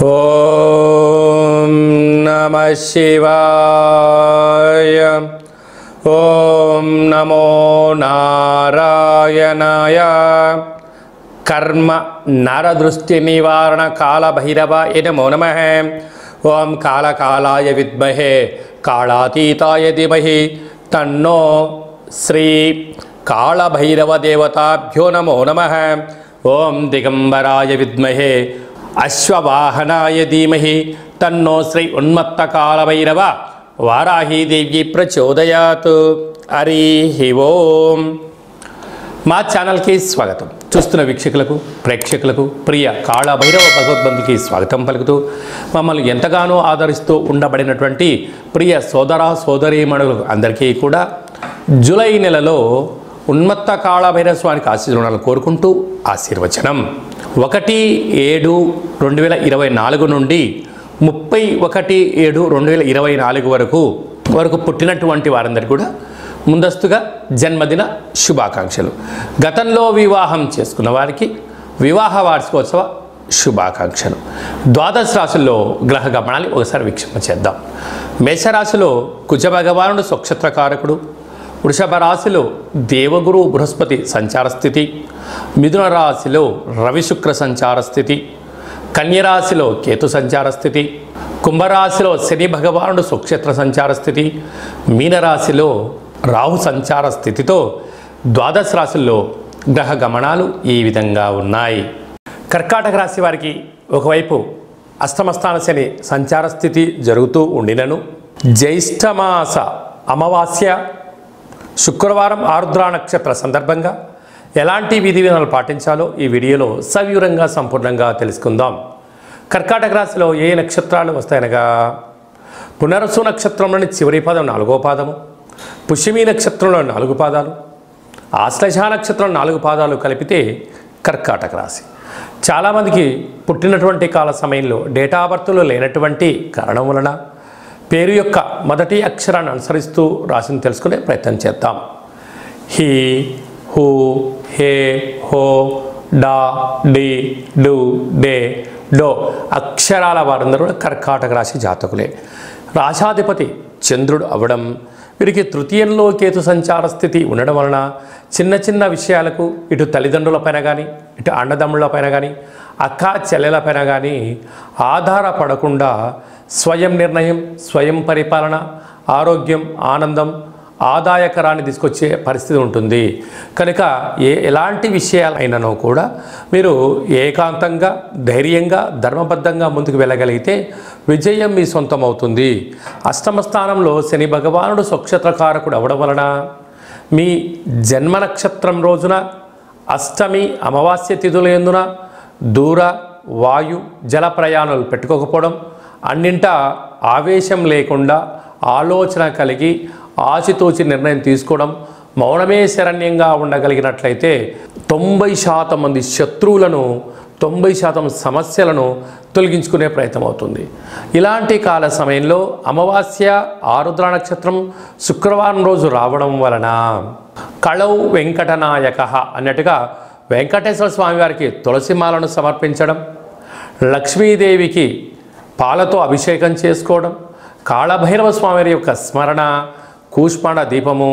ఓం నమః శివాయ. ఓం నమో నారాయణాయ. కర్మ నరదృష్టి నివారణ కాళభైరవాయ నమో నమః. ఓం కాళకాలాయ విద్మహే కాళాతీతాయ ధీమహి తన్నో శ్రీ కాళభైరవ దేవతాభ్యో నమో నమః. ఓం దిగంబరాయ విద్మహే అశ్వవాహనాయ ధీమహి తన్నో శ్రీ ఉన్మత్త కాళభైరవ వారాహీదేవి ప్రచోదయాత్. హరి ఓం. మా ఛానల్కి స్వాగతం. చూస్తున్న వీక్షకులకు ప్రేక్షకులకు ప్రియ కాళభైరవ భగవద్బంధుకి స్వాగతం పలుకుతూ మమ్మల్ని ఎంతగానో ఆదరిస్తూ ఉండబడినటువంటి ప్రియ సోదర సోదరీమణులకు అందరికీ కూడా జూలై నెలలో ఉన్మత్త కాళభైరవ స్వామికి ఆశీర్వాదాలు కోరుకుంటూ ఆశీర్వచనం. 1/7/2024 నుండి 31/7/2024 వరకు పుట్టినటువంటి వారందరికీ కూడా ముందస్తుగా జన్మదిన శుభాకాంక్షలు. గతంలో వివాహం చేసుకున్న వారికి వివాహ వార్షికోత్సవ శుభాకాంక్షలు. ద్వాదశ రాశుల్లో గ్రహ గమనాన్ని ఒకసారి వీక్షణ చేద్దాం. మేషరాశిలో కుజ భగవానుడు స్వక్షత్రకారకుడు. వృషభ రాశిలో దేవగురు బృహస్పతి సంచార స్థితి. మిథున రాశిలో రవి శుక్ర సంచార స్థితి. కన్యరాశిలో కేతు సంచార స్థితి. కుంభరాశిలో శని భగవానుడు స్వక్షేత్ర సంచార స్థితి. మీనరాశిలో రాహు సంచార స్థితితో ద్వాదశ రాశుల్లో గ్రహ గమనాలు ఈ విధంగా ఉన్నాయి. కర్కాటక రాశి వారికి ఒకవైపు అష్టమస్థాన శని సంచార స్థితి జరుగుతూ ఉండినను జ్యేష్ఠమాస అమావాస్య శుక్రవారం ఆరుద్ర నక్షత్ర సందర్భంగా ఎలాంటి విధి విధానాలు పాటించాలో ఈ వీడియోలో సవివరంగా సంపూర్ణంగా తెలుసుకుందాం. కర్కాటక రాశిలో ఏ నక్షత్రాలు వస్తాయనగా పునరసు నక్షత్రంలోని చివరి పాదం 4వ పాదము, పుష్యమి నక్షత్రంలో 4 పాదాలు, ఆశ్లేష నక్షత్రం 4 పాదాలు కలిపితే కర్కాటక రాశి. చాలామందికి పుట్టినటువంటి కాల సమయంలో డేటా బర్త్లో లేనటువంటి కారణం వలన పేరు యొక్క మొదటి అక్షరాన్ని అనుసరిస్తూ రాశిని తెలుసుకునే ప్రయత్నం చేద్దాం. హీ, హూ, హే, హో, డా, డి, డు, డే, డో అక్షరాల వారందరూ కర్కాటక రాశి జాతకులే. రాశాధిపతి చంద్రుడు అవ్వడం, వీరికి తృతీయంలో కేతు సంచార స్థితి ఉండడం వలన చిన్న చిన్న విషయాలకు ఇటు తల్లిదండ్రులపైన కానీ ఇటు అన్నదమ్ములపైన కానీ అక్క చెల్లెలపైన కానీ ఆధారపడకుండా స్వయం నిర్ణయం, స్వయం పరిపాలన, ఆరోగ్యం, ఆనందం, ఆదాయకరాన్ని తీసుకొచ్చే పరిస్థితి ఉంటుంది. కనుక ఎలాంటి విషయాలైనను కూడా మీరు ఏకాంతంగా ధైర్యంగా ధర్మబద్ధంగా ముందుకు వెళ్ళగలిగితే విజయం మీ సొంతం అవుతుంది. అష్టమ స్థానంలో శని భగవానుడు స్వక్షత్రకారకుడు అవడం వలన మీ జన్మ నక్షత్రం రోజున అష్టమి అమావాస్య తిథుల యందున దూర వాయు జల ప్రయాణాలు పెట్టుకోకపోవడం, అన్నింటా ఆవేశం లేకుండా ఆలోచన కలిగి ఆచితూచి నిర్ణయం తీసుకోవడం, మౌనమే శరణ్యంగా ఉండగలిగినట్లయితే 90% మంది శత్రువులను 90% సమస్యలను తొలగించుకునే ప్రయత్నం అవుతుంది. ఇలాంటి కాల సమయంలో అమావాస్య ఆరుద్ర నక్షత్రం శుక్రవారం రోజు రావడం వలన కళౌ వెంకటనాయక అన్నట్టుగా వెంకటేశ్వర స్వామి వారికి తులసిమాలను సమర్పించడం, లక్ష్మీదేవికి పాలతో అభిషేకం చేసుకోవడం, కాళభైరవ స్వామివారి యొక్క స్మరణ, కూష్మాండ దీపము,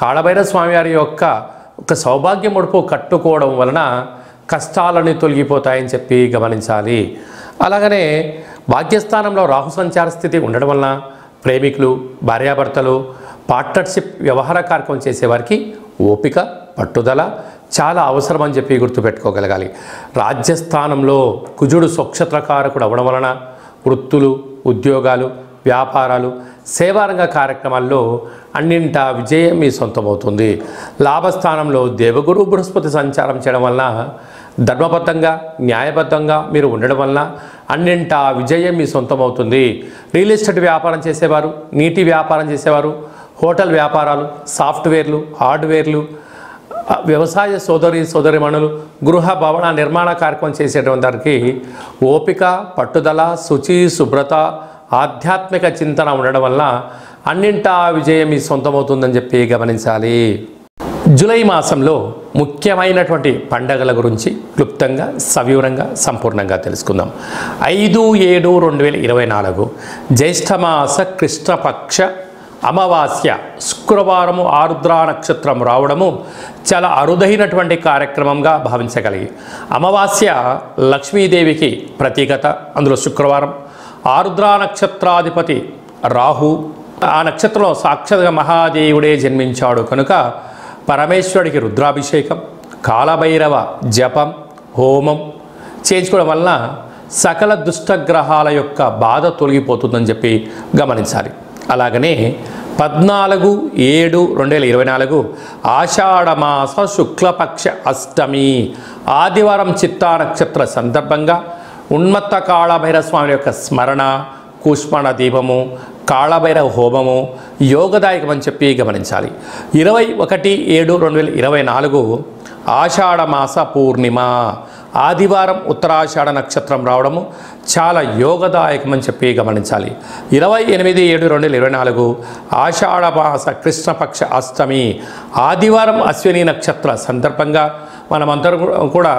కాళభైరవ స్వామివారి యొక్క ఒక సౌభాగ్య ముడుపు కట్టుకోవడం వలన కష్టాలని తొలగిపోతాయని చెప్పి గమనించాలి. అలాగనే భాగ్యస్థానంలో రాహు సంచార స్థితి ఉండడం వలన ప్రేమికులు, భార్యాభర్తలు, పార్ట్నర్షిప్ వ్యవహార కార్యక్రమం చేసేవారికి ఓపిక, పట్టుదల చాలా అవసరం అని చెప్పి గుర్తుపెట్టుకోగలగాలి. రాజ్యస్థానంలో కుజుడు స్వక్షత్రకారకుడు అవ్వడం వలన వృత్తులు, ఉద్యోగాలు, వ్యాపారాలు, సేవారంగ కార్యక్రమాల్లో అన్నింటా విజయం మీ సొంతమవుతుంది. లాభస్థానంలో దేవగురు బృహస్పతి సంచారం చేయడం వలన ధర్మబద్ధంగా న్యాయబద్ధంగా మీరు ఉండడం వలన అన్నింటా విజయం మీ సొంతమవుతుంది. రియల్ ఎస్టేట్ వ్యాపారం చేసేవారు, నీటి వ్యాపారం చేసేవారు, హోటల్ వ్యాపారాలు, సాఫ్ట్వేర్లు, హార్డ్వేర్లు, వ్యవసాయ సోదరిమణులు, గృహ భవన నిర్మాణ కార్యక్రమం చేసేటువంటి వారికి ఓపిక, పట్టుదల, శుచి, శుభ్రత, ఆధ్యాత్మిక చింతన ఉండడం వల్ల అన్నింటా విజయం మీ సొంతమవుతుందని చెప్పి గమనించాలి. జూలై మాసంలో ముఖ్యమైనటువంటి పండగల గురించి క్లుప్తంగా సవివరంగా సంపూర్ణంగా తెలుసుకుందాం. 5/7/2024 జ్యేష్ఠమాస కృష్ణపక్ష అమావాస్య శుక్రవారము ఆరుద్రా నక్షత్రం రావడము చాలా అరుదైనటువంటి కార్యక్రమంగా భావించగలిగి, అమావాస్య లక్ష్మీదేవికి ప్రతీకత. అందులో శుక్రవారం ఆరుద్రా నక్షత్రాధిపతి రాహు, ఆ నక్షత్రంలో సాక్షాత్గా మహాదేవుడే జన్మించాడు కనుక పరమేశ్వరుడికి రుద్రాభిషేకం, కాలభైరవ జపం, హోమం చేయించుకోవడం వలన సకల దుష్టగ్రహాల యొక్క బాధ తొలగిపోతుందని చెప్పి గమనించాలి. అలాగనే 14/7/2024 ఆషాఢమాస శుక్లపక్ష అష్టమి ఆదివారం చిత్తా నక్షత్ర సందర్భంగా ఉన్మత్త కాళభైరవ స్వామి యొక్క స్మరణ, కూష్మాణ దీపము, కాళభైరవ హోమము యోగదాయకమని చెప్పి గమనించాలి. 21/7/2024 ఆషాఢమాస పూర్ణిమ ఆదివారం ఉత్తరాషాఢ నక్షత్రం రావడము చాలా యోగదాయకమని చెప్పి గమనించాలి. 28/7/2024 ఆషాఢమాస కృష్ణపక్ష అష్టమి ఆదివారం అశ్విని నక్షత్ర సందర్భంగా మనమందరం కూడా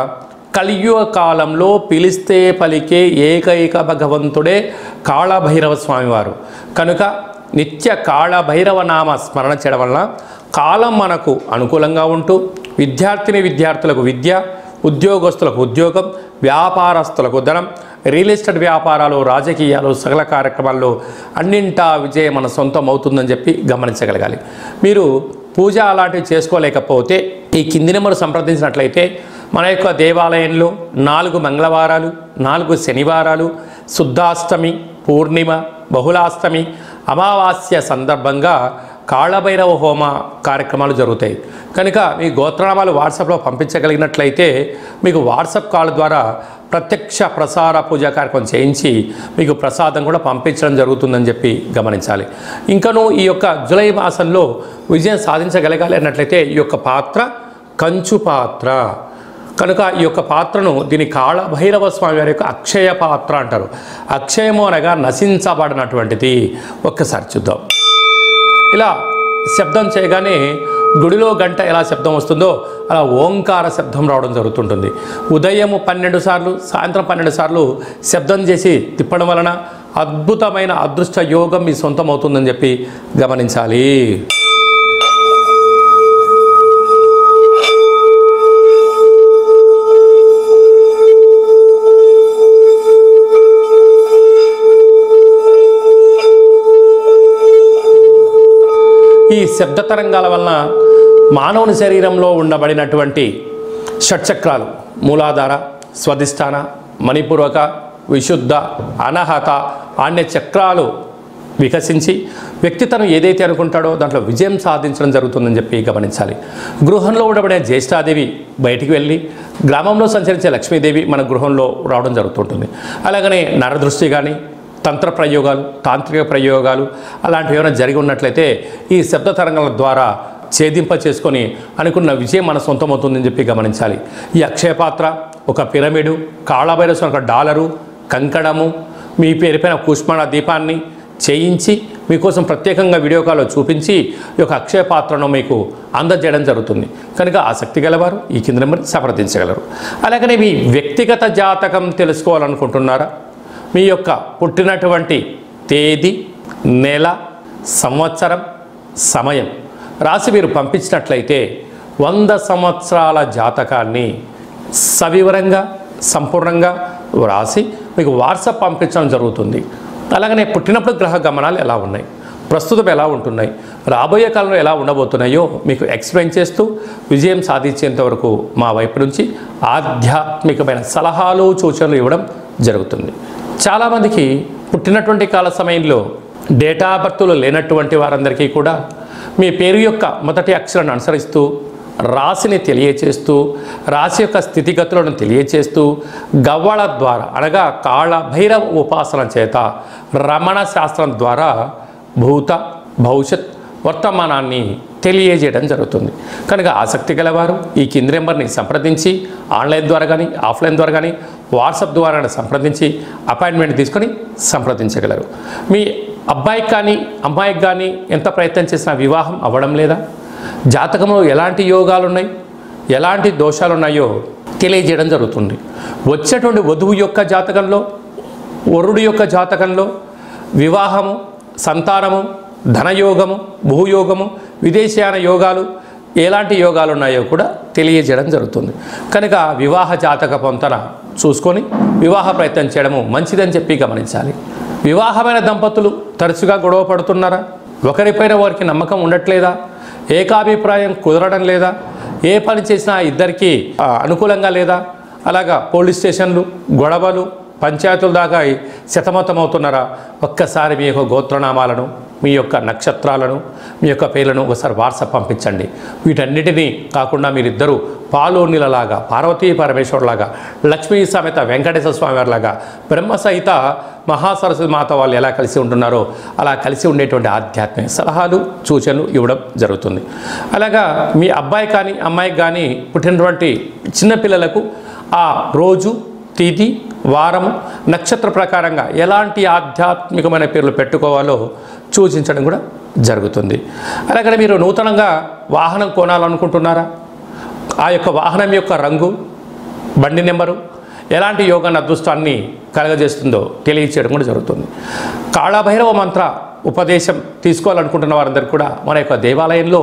కలియుగ కాలంలో పిలిస్తే పలికే ఏకైక భగవంతుడే కాళభైరవ స్వామివారు కనుక నిత్య కాళభైరవ నామ స్మరణ చేయడం వలన కాలం మనకు అనుకూలంగా ఉంటూ విద్యార్థులకు విద్య, ఉద్యోగస్తులకు ఉద్యోగం, వ్యాపారస్తులకు ధనం, రియల్ ఎస్టేట్ వ్యాపారాలు, రాజకీయాలు, సకల కార్యక్రమాల్లో అన్నింటా విజయం మన సొంతం అవుతుందని చెప్పి గమనించగలగాలి. మీరు పూజ అలాంటివి చేసుకోలేకపోతే ఈ కింది నెంబరు సంప్రదించినట్లయితే మన యొక్క దేవాలయంలో 4 మంగళవారాలు, 4 శనివారాలు, శుద్ధాష్టమి, పూర్ణిమ, బహుళాష్టమి, అమావాస్య సందర్భంగా కాళభైరవ హోమ కార్యక్రమాలు జరుగుతాయి. కనుక మీ గోత్రనామాలు వాట్సాప్లో పంపించగలిగినట్లయితే మీకు వాట్సాప్ కాల్ ద్వారా ప్రత్యక్ష ప్రసార పూజా కార్యక్రమం చేయించి మీకు ప్రసాదం కూడా పంపించడం జరుగుతుందని చెప్పి గమనించాలి. ఇంకనూ ఈ యొక్క జూలై మాసంలో విజయం సాధించగలగాలి అన్నట్లయితే ఈ యొక్క పాత్ర కంచు పాత్ర కనుక ఈ యొక్క పాత్రను దీని కాళభైరవ స్వామి వారి యొక్క అక్షయ పాత్ర అంటారు. అక్షయము అనగా నశించబడినటువంటిది. ఒక్కసారి చూద్దాం. ఇలా శబ్దం చేయగానే గుడిలో గంట ఎలా శబ్దం వస్తుందో అలా ఓంకార శబ్దం రావడం జరుగుతుంటుంది. ఉదయం 12 సార్లు, సాయంత్రం 12 సార్లు శబ్దం చేసి తిప్పడం వలన అద్భుతమైన అదృష్ట యోగం మీ సొంతం అవుతుందని చెప్పి గమనించాలి. ఈ శబ్ద తరంగాల వలన మానవుని శరీరంలో ఉండబడినటువంటి షట్చక్రాలు మూలాధార, స్వధిష్టాన, మణిపూర్వక, విశుద్ధ, అనహత, ఆన్య చక్రాలు వికసించి వ్యక్తి తను ఏదైతే అనుకుంటాడో దాంట్లో విజయం సాధించడం జరుగుతుందని చెప్పి గమనించాలి. గృహంలో ఉండబడే జ్యేష్ఠాదేవి బయటికి వెళ్ళి గ్రామంలో సంచరించే లక్ష్మీదేవి మన గృహంలో రావడం జరుగుతుంటుంది. అలాగనే నరదృష్టి కానీ, తంత్ర ప్రయోగాలు, తాంత్రిక ప్రయోగాలు అలాంటివి ఏమైనా జరిగి ఉన్నట్లయితే ఈ శబ్ద తరంగాల ద్వారా ఛేదింప చేసుకొని అనుకున్న విజయం మన సొంతమవుతుందని చెప్పి గమనించాలి. ఈ అక్షయ పాత్ర, ఒక పిరమిడు, కాళభైరవ ఒక డాలరు, కంకణము, మీ పేరుపైన కూష్మాణ దీపాన్ని చేయించి మీకోసం ప్రత్యేకంగా వీడియో కాల్లో చూపించి ఈ యొక్క అక్షయ పాత్రను మీకు అందజేయడం జరుగుతుంది. కనుక ఆసక్తి గలవారు ఈ కింద నెంబర్ సంప్రదించగలరు. అలాగనే మీ వ్యక్తిగత జాతకం తెలుసుకోవాలనుకుంటున్నారా? మీ యొక్క పుట్టినటువంటి తేదీ, నెల, సంవత్సరం, సమయం రాసి మీరు పంపించినట్లయితే 100 సంవత్సరాల జాతకాన్ని సవివరంగా సంపూర్ణంగా వ్రాసి మీకు వాట్సాప్ పంపించడం జరుగుతుంది. అలాగనే పుట్టినప్పుడు గ్రహ గమనాలు ఎలా ఉన్నాయి, ప్రస్తుతం ఎలా ఉంటున్నాయి, రాబోయే కాలంలో ఎలా ఉండబోతున్నాయో మీకు ఎక్స్ప్లెయిన్ చేస్తూ విజయం సాధించేంత వరకు మా వైపు నుంచి ఆధ్యాత్మికమైన సలహాలు, సూచనలు ఇవ్వడం జరుగుతుంది. చాలామందికి పుట్టినటువంటి కాల సమయంలో డేటా బర్త్లు లేనటువంటి వారందరికీ కూడా మీ పేరు యొక్క మొదటి అక్షరాన్ని అనుసరిస్తూ రాశిని తెలియచేస్తూ రాశి యొక్క స్థితిగతులను తెలియచేస్తూ గవ్వళ ద్వారా అనగా కాళభైరవ ఉపాసన చేత రమణ శాస్త్రం ద్వారా భూత, భవిష్యత్, వర్తమానాన్ని తెలియజేయడం జరుగుతుంది. కనుక ఆసక్తి గలవారు ఈ కింది నెంబర్ని సంప్రదించి ఆన్లైన్ ద్వారా కానీ, ఆఫ్లైన్ ద్వారా కానీ, వాట్సాప్ ద్వారా సంప్రదించి అపాయింట్మెంట్ తీసుకొని సంప్రదించగలరు. మీ అబ్బాయికి కానీ అమ్మాయికి కానీ ఎంత ప్రయత్నం చేసినా వివాహం అవ్వడం లేదా? జాతకంలో ఎలాంటి యోగాలు ఉన్నాయి, ఎలాంటి దోషాలు ఉన్నాయో తెలియజేయడం జరుగుతుంది. వచ్చేటువంటి వధువు యొక్క జాతకంలో, వరుడు యొక్క జాతకంలో వివాహము, సంతానము, ధనయోగము, భూయోగము, విదేశీయాన యోగాలు, ఎలాంటి యోగాలు ఉన్నాయో కూడా తెలియజేయడం జరుగుతుంది. కనుక వివాహ జాతక పొంతన చూసుకొని వివాహ ప్రయత్నం చేయడము మంచిదని చెప్పి గమనించాలి. వివాహమైన దంపతులు తరచుగా గొడవ పడుతున్నారా? ఒకరిపైన వారికి నమ్మకం ఉండట్లేదా? ఏకాభిప్రాయం కుదరడం లేదా? ఏ పని చేసినా ఇద్దరికీ అనుకూలంగా లేదా? అలాగా పోలీస్ స్టేషన్లు, గొడవలు, పంచాయతీల దాకా శతమతమవుతున్నారా? ఒక్కసారి మీ యొక్క గోత్రనామాలను, మీ యొక్క నక్షత్రాలను, మీ యొక్క పేర్లను ఒకసారి వాట్సాప్ పంపించండి. వీటన్నిటినీ కాకుండా మీరిద్దరూ పాలోనిలలాగా, పార్వతీ పరమేశ్వరులాగా, లక్ష్మీ సమేత వెంకటేశ్వర స్వామి వారిలాగా, బ్రహ్మ సహిత మహాసరస్వతి మాత వాళ్ళు ఎలా కలిసి ఉంటున్నారో అలా కలిసి ఉండేటువంటి ఆధ్యాత్మిక సలహాలు, సూచనలు ఇవ్వడం జరుగుతుంది. అలాగా మీ అబ్బాయి కానీ అమ్మాయికి కానీ పుట్టినటువంటి చిన్నపిల్లలకు ఆ రోజు, తిథి, వారము, నక్షత్ర ప్రకారంగా ఎలాంటి ఆధ్యాత్మికమైన పేర్లు పెట్టుకోవాలో సూచించడం కూడా జరుగుతుంది. అలాగే మీరు నూతనంగా వాహనం కొనాలనుకుంటున్నారా? ఆ యొక్క వాహనం యొక్క రంగు, బండి నెంబరు ఎలాంటి యోగాన్ని, అదృష్టాన్ని కలగజేస్తుందో తెలియచేయడం కూడా జరుగుతుంది. కాళభైరవ మంత్ర ఉపదేశం తీసుకోవాలనుకుంటున్న వారందరికీ కూడా మన యొక్క దేవాలయంలో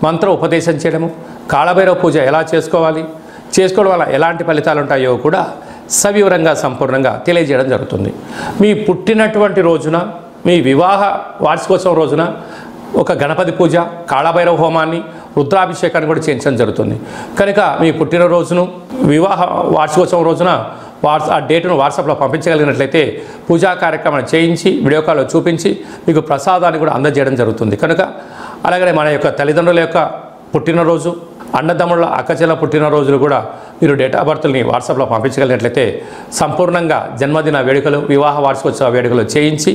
మంత్ర ఉపదేశం చేయడము, కాళభైరవ పూజ ఎలా చేసుకోవాలి, చేసుకోవడం వల్ల ఎలాంటి ఫలితాలు ఉంటాయో కూడా సవివరంగా, సంపూర్ణంగా తెలియజేయడం జరుగుతుంది. మీ పుట్టినటువంటి రోజున, మీ వివాహ వార్షికోత్సవం రోజున ఒక గణపతి పూజ, కాళభైరవ హోమాన్ని, రుద్రాభిషేకాన్ని కూడా చేయించడం జరుగుతుంది. కనుక మీ పుట్టినరోజును, వివాహ వార్షికోత్సవం రోజున ఆ డేటును వాట్సాప్లో పంపించగలిగినట్లయితే పూజా కార్యక్రమాన్ని చేయించి వీడియో కాల్లో చూపించి మీకు ప్రసాదాన్ని కూడా అందజేయడం జరుగుతుంది. కనుక అలాగే మన యొక్క తల్లిదండ్రుల యొక్క పుట్టినరోజు, అన్నదమ్ముల అక్కచెల్ల పుట్టినరోజులు కూడా మీరు డేట్ ఆఫ్ బర్త్ని వాట్సాప్లో పంపించగలిగినట్లయితే సంపూర్ణంగా జన్మదిన వేడుకలు, వివాహ వార్షికోత్సవ వేడుకలు చేయించి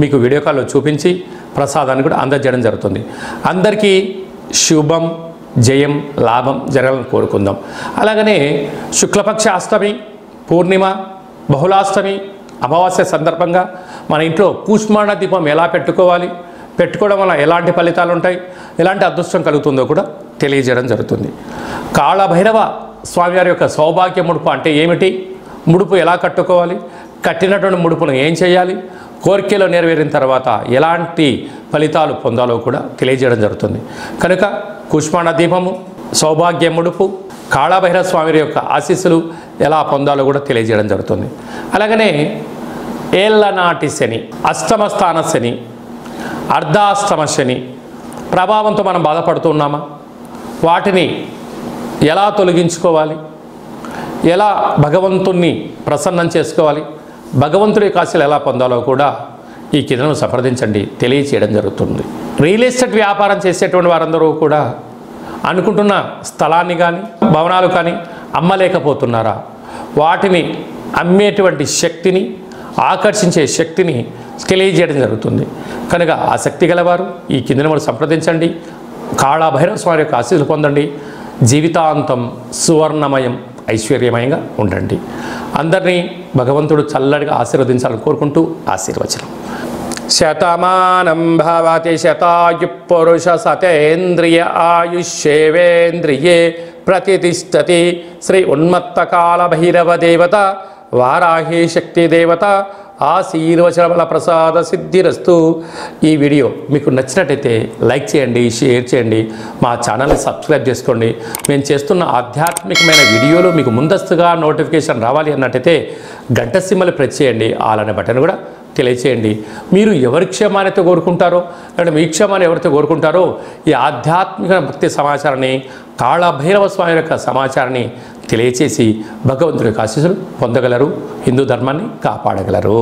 మీకు వీడియో కాల్లో చూపించి ప్రసాదాన్ని కూడా అందజేయడం జరుగుతుంది. అందరికీ శుభం, జయం, లాభం జరగాలని కోరుకుందాం. అలాగనే శుక్లపక్ష అష్టమి, పూర్ణిమ, బహుళాష్టమి, అమావాస్య సందర్భంగా మన ఇంట్లో కూష్మాండ దీపం ఎలా పెట్టుకోవాలి, పెట్టుకోవడం వల్ల ఎలాంటి ఫలితాలు ఉంటాయి, ఎలాంటి అదృష్టం కలుగుతుందో కూడా తెలియజేయడం జరుగుతుంది. కాళభైరవ స్వామివారి యొక్క సౌభాగ్య ముడుపు అంటే ఏమిటి, ముడుపు ఎలా కట్టుకోవాలి, కట్టినటువంటి ముడుపును ఏం చేయాలి, కోరికలు నెరవేరిన తర్వాత ఎలాంటి ఫలితాలు పొందాలో కూడా తెలియజేయడం జరుగుతుంది. కనుక కూష్మాండ దీపము, సౌభాగ్య ముడుపు, కాళభైరవ స్వామి యొక్క ఆశీస్సులు ఎలా పొందాలో కూడా తెలియజేయడం జరుగుతుంది. అలాగనే ఏళ్ళనాటి శని, అష్టమ స్థాన శని, అర్ధాష్టమ శని ప్రభావంతో మనం బాధపడుతున్నామా? వాటిని ఎలా తొలగించుకోవాలి, ఎలా భగవంతుణ్ణి ప్రసన్నం చేసుకోవాలి, భగవంతుడి కాశీలు ఎలా పొందాలో కూడా ఈ కిందను సంప్రదించండి, తెలియచేయడం జరుగుతుంది. రియల్ ఎస్టేట్ వ్యాపారం చేసేటువంటి వారందరూ కూడా అనుకుంటున్న స్థలాన్ని కానీ, భవనాలు కానీ అమ్మలేకపోతున్నారా? వాటిని అమ్మేటువంటి శక్తిని, ఆకర్షించే శక్తిని తెలియజేయడం జరుగుతుంది. కనుక ఆసక్తి గలవారు ఈ కిందను మనం సంప్రదించండి, కాళభైరవ స్వామి యొక్క ఆశీస్సులు పొందండి. జీవితాంతం సువర్ణమయం, ఐశ్వర్యమయంగా ఉండండి. అందరినీ భగవంతుడు చల్లడిగా ఆశీర్వదించాలని కోరుకుంటూ ఆశీర్వచనం. శతమానం భవతి శతాయు పురుష సతేంద్రియ ఆయుష్యేవేంద్రియే ప్రతిష్టతి. శ్రీ ఉన్మత్త కాల భైరవ దేవత, వారాహి శక్తి దేవత ఆశీర్వచనముల ప్రసాద సిద్ధిరస్తు. ఈ వీడియో మీకు నచ్చినట్టయితే లైక్ చేయండి, షేర్ చేయండి, మా ఛానల్ని సబ్స్క్రైబ్ చేసుకోండి. మేము చేస్తున్న ఆధ్యాత్మికమైన వీడియోలు మీకు ముందస్తుగా నోటిఫికేషన్ రావాలి అన్నట్టయితే గంట సింబల్ ప్రెస్ చేయండి, ఆల్ అనే బటన్ కూడా తెలియచేయండి. మీరు ఎవరి క్షేమాన్ని కోరుకుంటారో, అంటే మీ క్షేమాన్ని ఎవరితో కోరుకుంటారో ఈ ఆధ్యాత్మిక భక్తి సమాచారాన్ని, కాళభైరవ స్వామి యొక్క సమాచారాన్ని తెలియచేసి భగవంతుడి యొక్క ఆశీస్సులు పొందగలరు, హిందూ ధర్మాన్ని కాపాడగలరు.